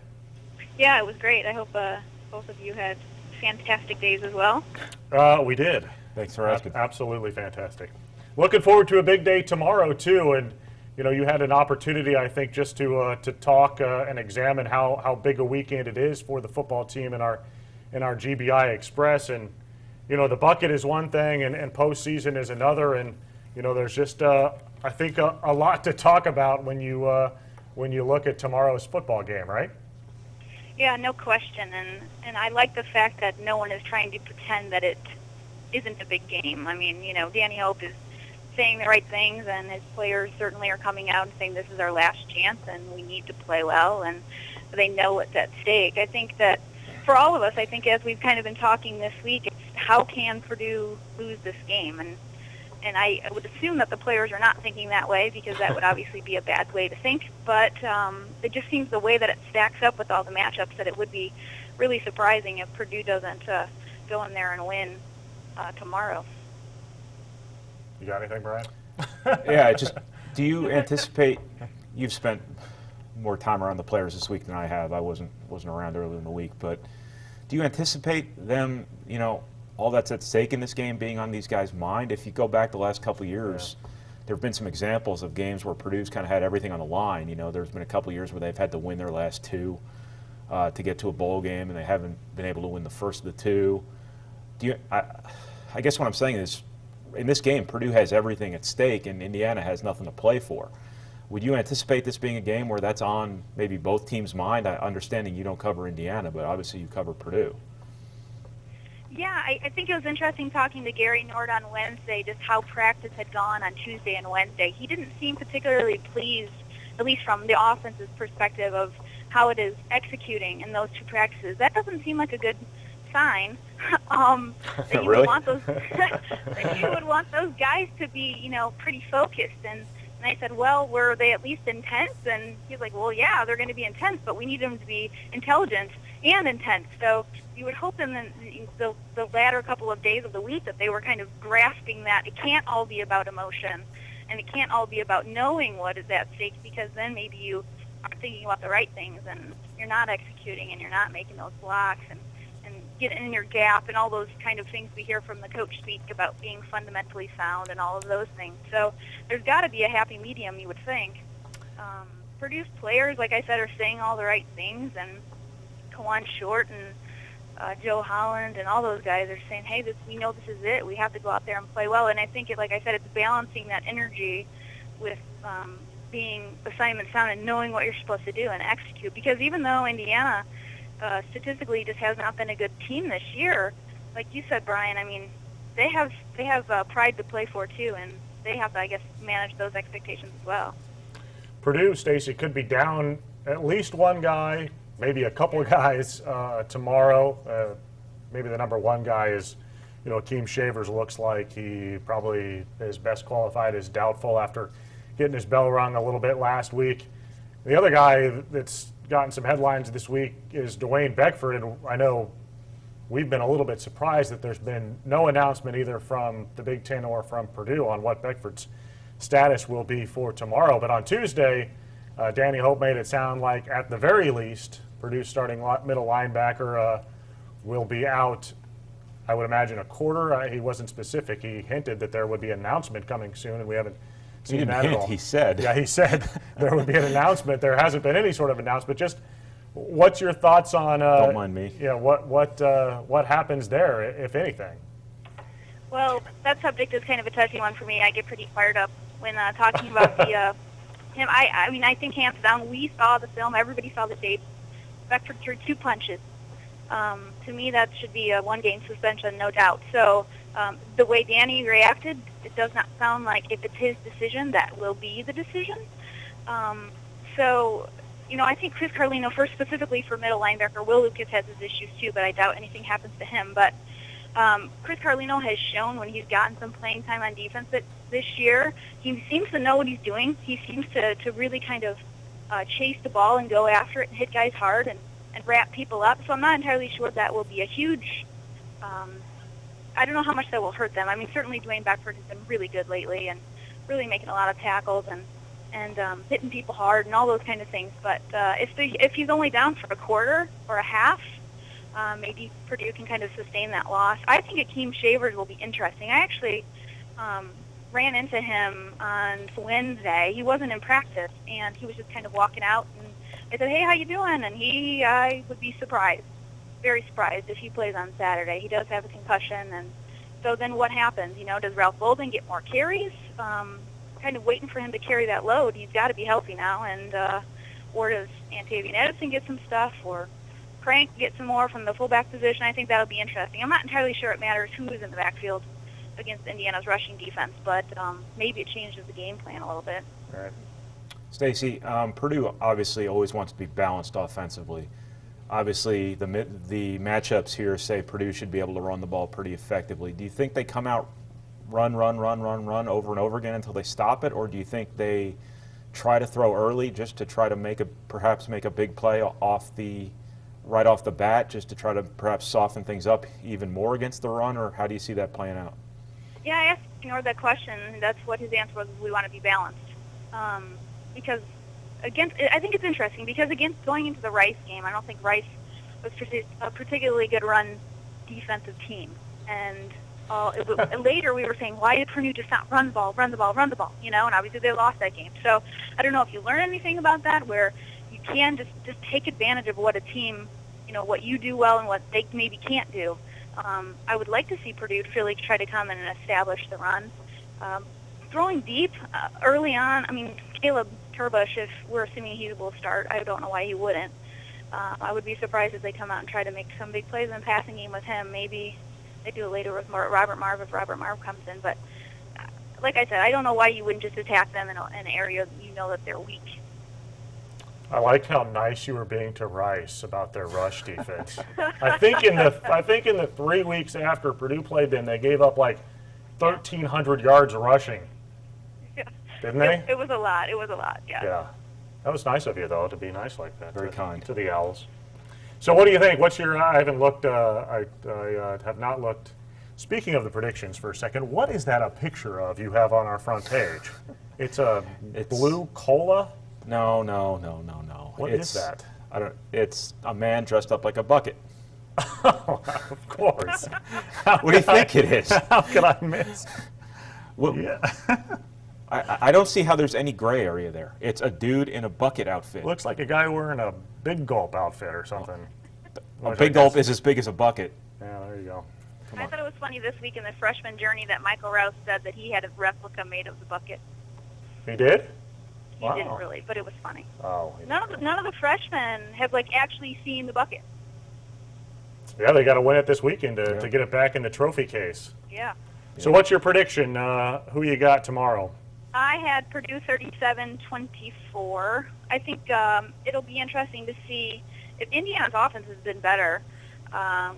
Yeah, it was great. I hope both of you had fantastic days as well. We did. Thanks for asking. Absolutely fantastic. Looking forward to a big day tomorrow too, and you had an opportunity, I think, just to talk and examine how big a weekend it is for the football team in our GBI Express, and the bucket is one thing, and postseason is another, and there's just I think a lot to talk about when you look at tomorrow's football game, right? Yeah, no question. And I like the fact that no one is trying to pretend that it isn't a big game. I mean, Danny Hope is saying the right things, and his players certainly are coming out and saying this is our last chance and we need to play well, and they know what's at stake. I think that for all of us, I think as we've kind of been talking this week, it's how can Purdue lose this game? And I would assume that the players are not thinking that way, because that would obviously be a bad way to think. But it just seems the way that it stacks up with all the matchups that it would be really surprising if Purdue doesn't go in there and win tomorrow. You got anything, Brian? Yeah, do you anticipate, you've spent more time around the players this week than I have. I wasn't around earlier in the week, but do you anticipate them, all that's at stake in this game being on these guys' mind? If you go back the last couple of years, there have been some examples of games where Purdue's kind of had everything on the line. There's been a couple of years where they've had to win their last two to get to a bowl game, and they haven't been able to win the first of the two. I guess what I'm saying is, in this game, Purdue has everything at stake, and Indiana has nothing to play for. Would you anticipate this being a game where that's on maybe both teams' mind? Understanding you don't cover Indiana, but obviously you cover Purdue. Yeah, I think it was interesting talking to Gary Nord on Wednesday, just how practice had gone on Tuesday and Wednesday. He didn't seem particularly pleased, at least from the offense's perspective, of how it is executing in those two practices. That doesn't seem like a good sign. That you Really? would want those that you would want those guys to be, pretty focused. And I said, well, were they at least intense? And he's like, well, yeah, they're going to be intense, but we need them to be intelligent and intense. So you would hope in the latter couple of days of the week that they were kind of grasping that it can't all be about emotion, and it can't all be about knowing what is at stake, because then maybe you aren't thinking about the right things, and you're not executing, and you're not making those blocks, and getting in your gap, and all those kind of things we hear from the coach speak about being fundamentally sound and all of those things. So there's got to be a happy medium, you would think. Purdue's players, like I said, are saying all the right things, and Kawan Short and Joe Holland and all those guys are saying, hey, we know this is it. We have to go out there and play well. And I think, like I said, it's balancing that energy with being assignment sound and knowing what you're supposed to do and execute. Because even though Indiana statistically just has not been a good team this year, like you said, Brian, I mean, they have pride to play for too, and they have to, I guess, manage those expectations as well. Purdue, Stacey, could be down at least one guy, maybe a couple of guys tomorrow. Maybe the number one guy is, Akeem Shavers. Looks like he probably is best qualified as doubtful after getting his bell rung a little bit last week. The other guy that's gotten some headlines this week is Dwayne Beckford, and I know we've been a little bit surprised that there's been no announcement either from the Big Ten or from Purdue on what Beckford's status will be for tomorrow. But on Tuesday, Danny Hope made it sound like, at the very least, Purdue's starting middle linebacker will be out, I would imagine, a quarter. He wasn't specific. He hinted that there would be an announcement coming soon, and we haven't seen that at all. He said. Yeah, he said there would be an announcement. There hasn't been any sort of announcement. Just what's your thoughts on don't mind me. Yeah, what happens there, if anything? Well, that subject is kind of a touchy one for me. I get pretty fired up when talking about him. I mean, I think hands down, we saw the film. Everybody saw the tape. Beckford threw 2 punches. To me, that should be a 1-game suspension, no doubt. So the way Danny reacted, it does not sound like if it's his decision, that will be the decision. So, I think Chris Carlino, first specifically for middle linebacker, Will Lucas has his issues too, but I doubt anything happens to him. But Chris Carlino has shown when he's gotten some playing time on defense this year, he seems to know what he's doing. He seems to really kind of chase the ball and go after it and hit guys hard and wrap people up. So I'm not entirely sure that will be a huge I don't know how much that will hurt them. I mean, certainly Dwayne Beckford has been really good lately and really making a lot of tackles and hitting people hard and all those kind of things. But if he's only down for a quarter or a half, maybe Purdue can kind of sustain that loss. I think Akeem Shavers will be interesting. I actually ran into him on Wednesday. He wasn't in practice, and he was just kind of walking out. And I said, "Hey, how you doing?" And I would be surprised, very surprised, if he plays on Saturday. He does have a concussion, and so then what happens? You know, does Ralph Bolden get more carries? Kind of waiting for him to carry that load. He's got to be healthy now, and or does Antavian Edison get some stuff, or Crank get some more from the fullback position? I think that'll be interesting. I'm not entirely sure it matters who is in the backfield against Indiana's rushing defense, but maybe it changes the game plan a little bit. All right. Stacy, Purdue obviously always wants to be balanced offensively. Obviously, the matchups here say Purdue should be able to run the ball pretty effectively. Do you think they come out run over and over again until they stop it, or do you think they try to throw early just to try to perhaps make a big play right off the bat, just to try to perhaps soften things up even more against the run, or how do you see that playing out? Yeah, I asked Ignore that question, and that's what his answer was. We want to be balanced. Because I think it's interesting because going into the Rice game, I don't think Rice was a particularly good run defensive team. And later we were saying, why did Purdue just not run the ball, you know? And obviously they lost that game. So I don't know if you learn anything about that, where you can just take advantage of what a team, you know, what you do well and what they maybe can't do. I would like to see Purdue really try to come in and establish the run. Throwing deep early on, I mean, Caleb Turbush, if we're assuming he will start, I don't know why he wouldn't. I would be surprised if they come out and try to make some big plays in the passing game with him. Maybe they do it later with Robert Marve if Robert Marve comes in. But like I said, I don't know why you wouldn't just attack them in an area you know that they're weak. I liked how nice you were being to Rice about their rush defense. I think in the 3 weeks after Purdue played them, they gave up like 1,300 yards of rushing. Yeah. Didn't they? It was a lot. It was a lot, yeah. Yeah. That was nice of you, though, to be nice like that. Very kind. To the Owls. So what do you think? I haven't looked, I have not looked. Speaking of the predictions for a second, what is that a picture of you have on our front page? It's blue cola? No. What is that? It's a man dressed up like a bucket. Of course. What do you think it is? How could I miss? Well, Yeah. I don't see how there's any gray area there. It's a dude in a bucket outfit. Looks like a guy wearing a Big Gulp outfit or something. A Big Gulp is as big as a bucket. Yeah, there you go. I thought it was funny this week in the freshman journey that Michael Rouse said that he had a replica made of the bucket. He did? He Wow. didn't really, but it was funny. Oh. None of the freshmen have actually seen the bucket. Yeah, they got to win it this weekend to get it back in the trophy case. Yeah. So what's your prediction? Who you got tomorrow? I had Purdue 37-24. I think it'll be interesting to see if Indiana's offense has been better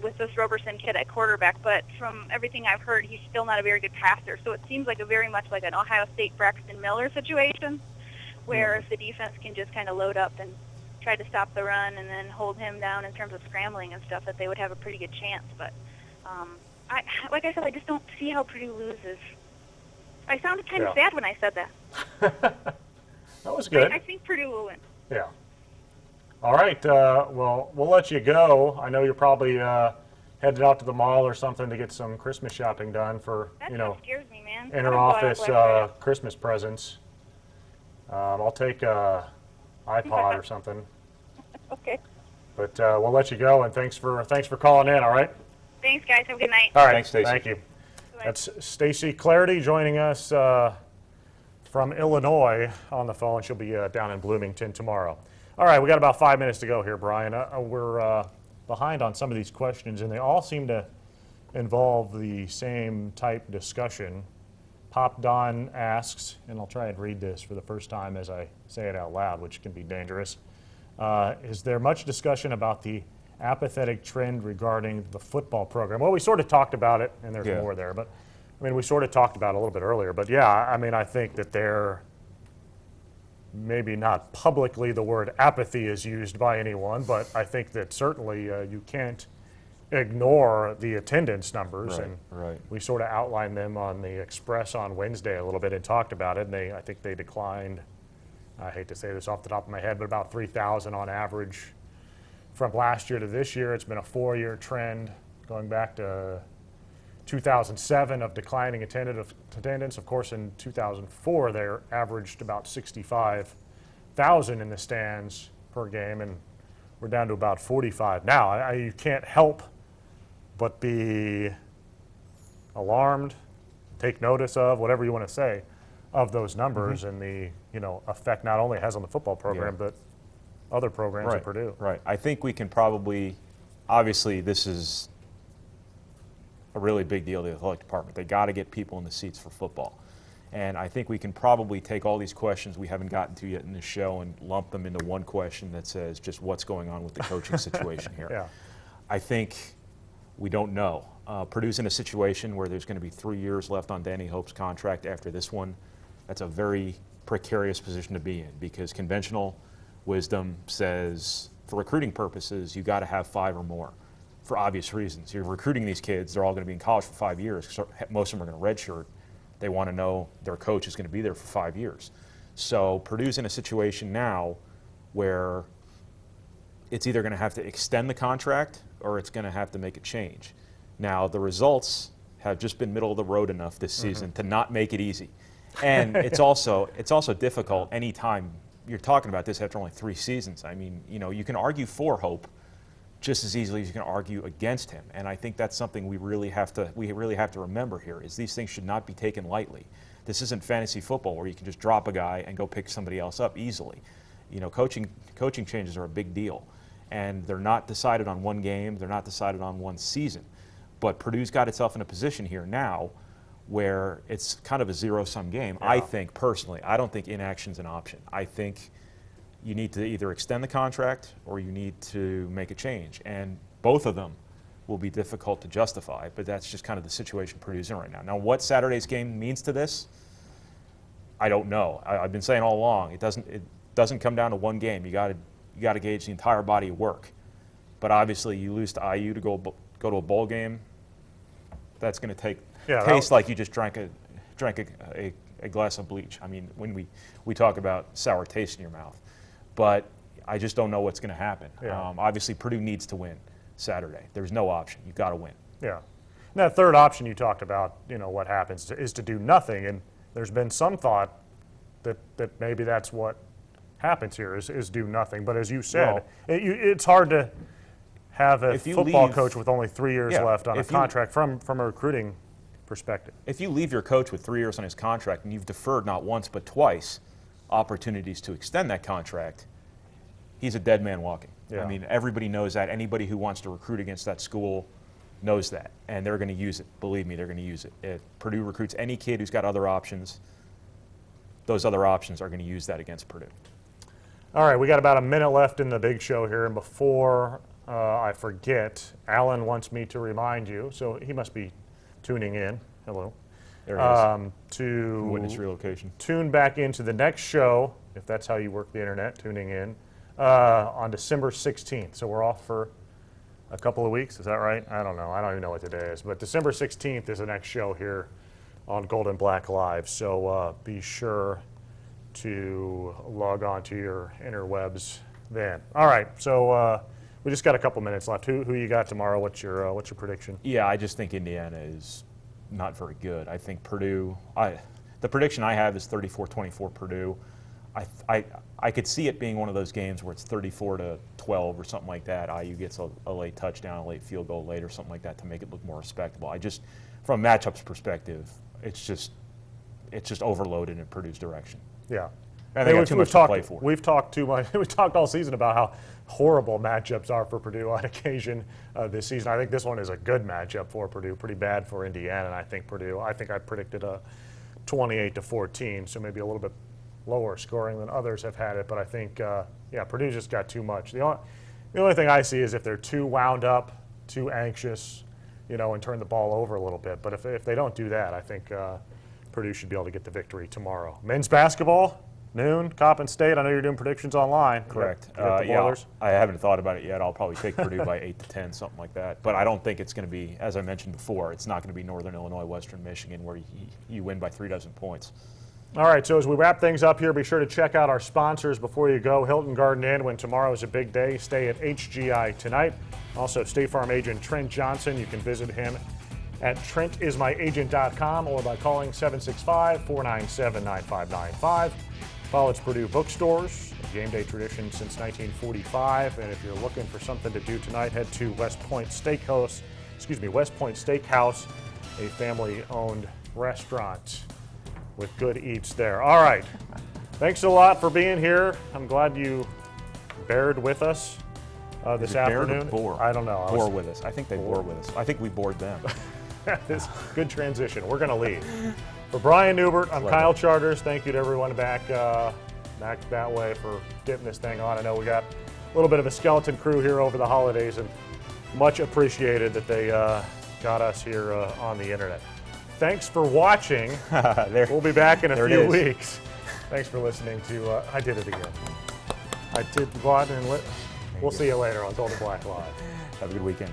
with this Roberson kid at quarterback, but from everything I've heard, he's still not a very good passer. So it seems like very much like an Ohio State Braxton Miller situation, where if the defense can just kind of load up and try to stop the run and then hold him down in terms of scrambling and stuff, that they would have a pretty good chance. But like I said, I just don't see how Purdue loses. I sounded kind of sad when I said that. That was good. I think Purdue will win. Yeah. All right. Well, we'll let you go. I know you're probably headed out to the mall or something to get some Christmas shopping done for, That's what scares me, man. inter-office Christmas presents. I'll take a iPod or something. Okay. But we'll let you go, and thanks for calling in. All right. Thanks, guys. Have a good night. All right. Thanks, Stacey. Thank you. Bye-bye. That's Stacy Clarity joining us from Illinois on the phone. She'll be down in Bloomington tomorrow. All right, we got about 5 minutes to go here, Brian. We're behind on some of these questions, and they all seem to involve the same type discussion. Pop Don asks, and I'll try and read this for the first time as I say it out loud, which can be dangerous. Is there much discussion about the apathetic trend regarding the football program? Well, we sort of talked about it, and there's more there, but I mean, we sort of talked about it a little bit earlier. But yeah, I mean, I think that they're maybe not publicly the word apathy is used by anyone, but I think that certainly you can't ignore the attendance numbers. Right. We sort of outlined them on the Express on Wednesday a little bit and talked about it. And I think they declined, I hate to say this off the top of my head, but about 3,000 on average from last year to this year. It's been a 4-year trend going back to 2007 of declining attendance. Of course, in 2004, they averaged about 65,000 in the stands per game, and we're down to about 45 now. You can't help but be alarmed, take notice of, whatever you want to say, of those numbers and the effect not only it has on the football program, but other programs at Purdue. Right. I think we can probably, obviously, this is a really big deal to the athletic department. They got to get people in the seats for football. And I think we can probably take all these questions we haven't gotten to yet in this show and lump them into one question that says just what's going on with the coaching situation here. Yeah. I think we don't know. Purdue's in a situation where there's going to be 3 years left on Danny Hope's contract after this one. That's a very precarious position to be in because conventional wisdom says for recruiting purposes, you got to have 5 or more for obvious reasons. You're recruiting these kids, they're all going to be in college for 5 years. So most of them are going to redshirt. They want to know their coach is going to be there for 5 years. So Purdue's in a situation now where it's either going to have to extend the contract or it's going to have to make a change. Now, the results have just been middle of the road enough this season to not make it easy. And it's also difficult anytime you're talking about this after only 3 seasons. I mean, you can argue for Hope just as easily as you can argue against him. And I think that's something we really have to remember here is these things should not be taken lightly. This isn't fantasy football where you can just drop a guy and go pick somebody else up easily. Coaching changes are a big deal. And they're not decided on one game, they're not decided on one season. But Purdue's got itself in a position here now where it's kind of a zero-sum game. Yeah. I think, personally, I don't think inaction's an option. I think you need to either extend the contract or you need to make a change. And both of them will be difficult to justify, but that's just kind of the situation Purdue's in right now. Now, what Saturday's game means to this, I don't know. I've been saying all along, it doesn't come down to one game. You got to gauge the entire body of work. But obviously, you lose to IU to go to a bowl game. That's going to taste like you just drank a glass of bleach. I mean, when we talk about sour taste in your mouth, but I just don't know what's going to happen. Yeah. Obviously, Purdue needs to win Saturday. There's no option. You've got to win. Yeah. And that third option you talked about, what happens is to do nothing. And there's been some thought that maybe that's what happens here is do nothing. But as you said, it's hard to have a football coach with only 3 years left on a contract from a recruiting perspective. If you leave your coach with 3 years on his contract and you've deferred not once but twice opportunities to extend that contract, he's a dead man walking. Yeah. I mean, everybody knows that. Anybody who wants to recruit against that school knows that, and they're going to use it. Believe me, they're going to use it. If Purdue recruits any kid who's got other options, those other options are going to use that against Purdue. All right, we got about a minute left in the big show here, and before I forget, Alan wants me to remind you, so he must be tuning in. Hello. There he is. To witness relocation. Tune back into the next show, if that's how you work the internet, tuning in, on December 16th. So we're off for a couple of weeks. Is that right? I don't know. I don't even know what today is. But December 16th is the next show here on Gold and Black Live. So be sure to log on to your interwebs then. All right. So we just got a couple minutes left. Who you got tomorrow? What's your prediction? Yeah, I just think Indiana is not very good. I think Purdue, the prediction I have is 34-24 Purdue. I could see it being one of those games where it's 34-12 or something like that. IU gets a late touchdown, a late field goal late or something like that to make it look more respectable. From a matchups perspective, it's just overloaded in Purdue's direction. Yeah. And they got too much to play for. We've talked too much. We talked all season about how horrible matchups are for Purdue on occasion this season. I think this one is a good matchup for Purdue, pretty bad for Indiana. And I think I predicted a 28-14, so maybe a little bit lower scoring than others have had it. But I think, Purdue just got too much. The only thing I see is if they're too wound up, too anxious, and turn the ball over a little bit. But if they don't do that, I think Purdue should be able to get the victory tomorrow. Men's basketball, noon, Coppin State. I know you're doing predictions online. Correct. You got the Boilers? I haven't thought about it yet. I'll probably take Purdue by 8-10, something like that. But I don't think it's going to be, as I mentioned before, it's not going to be Northern Illinois, Western Michigan, where you win by 36 points. All right, so as we wrap things up here, be sure to check out our sponsors before you go. Hilton Garden Inn, when tomorrow is a big day, stay at HGI tonight. Also, State Farm agent Trent Johnson, you can visit him at TrentIsMyAgent.com or by calling 765-497-9595. Follett's Purdue Bookstores, a game day tradition since 1945. And if you're looking for something to do tonight, head to West Point Steakhouse, a family-owned restaurant with good eats there. All right. Thanks a lot for being here. I'm glad you bared with us this afternoon. Bore? I don't know. Bore with us. I think they bore with us. I think we bored them. This good transition. We're going to leave. For Brian Newbert, I'm Kyle Charters. Thank you to everyone back that way for getting this thing on. I know we got a little bit of a skeleton crew here over the holidays, and much appreciated that they got us here on the internet. Thanks for watching. We'll be back in a few weeks. Thanks for listening to, I did it again. I did go out and we'll see you later on Golden Black Live. Have a good weekend.